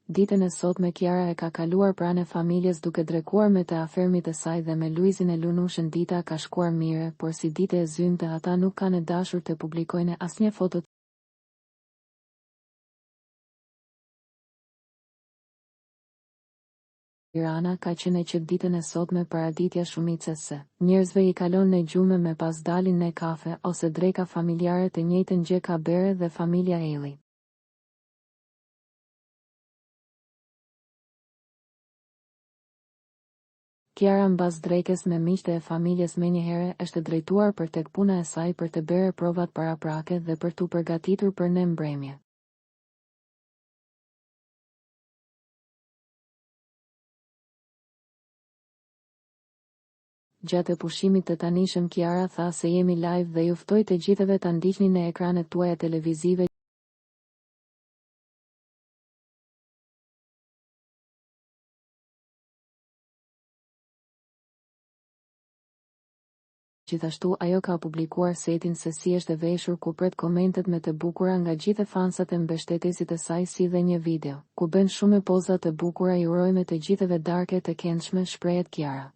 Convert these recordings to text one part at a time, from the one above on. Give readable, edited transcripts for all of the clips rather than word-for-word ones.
Ditën e sotme Kiara e ka kaluar pranë familjes duke drekuar me të afërmit e saj dhe me Luizin e Lunushën dita ka shkuar mire, por si ditë e zymtë ata nuk kanë dashur të publikojnë asnjë foto. Tirana ka qenë që ditën e sotme paraditja shumicës se njerëzve i kalon në gjumë me pas dalin në kafe ose dreka familjare të njëjtën gjë ka bere dhe familja Eli. Kiara mbas drekës me miqtë e familjes menjëherë është drejtuar për tek puna e saj për të bere provat paraprake dhe për t'u përgatitur për në mbrëmje. Gjatë pushimit të tanishëm Kiara tha se jemi live dhe ju ftoj të gjithëve ta ndiqni në ekranet tuaja televizive. Gjithashtu ajo ka publikuar setin se si është e veshur ku pret komentet me të bukura nga gjithë fansat e mbështetësit e saj si dhe një video, ku bën shumë poza të bukura i urojme të gjithëve darke të këndshme, shprehet Kiara.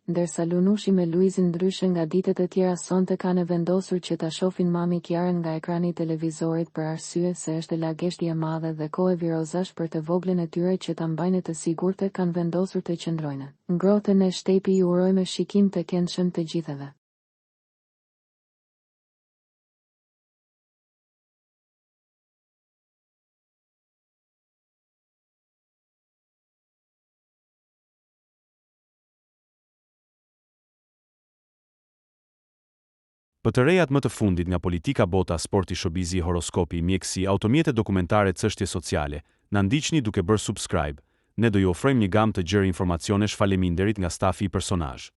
Ndërsa Lunushi me Luizin ndryshe nga ditët e tjera sonte kanë vendosur që ta shohin mami Kiarën nga ekrani i televizorit për arsye se është lageshtje e madhe dhe kohë virozash për të voglën e tyre që ta mbajnë të sigurtë kanë vendosur të qëndrojnë. Ngrohtën e shtepi i urojmë shikim të këndshëm të gjithëve. Për të rejat më të fundit nga politika, bota, sporti, showbizi, horoskopi, mjekësi, automjete dokumentare, çështje sociale, na ndiqni duke bërë subscribe. Ne do ju ofrojmë një gamë të gjerë informacionesh faleminderit nga stafi i personazh.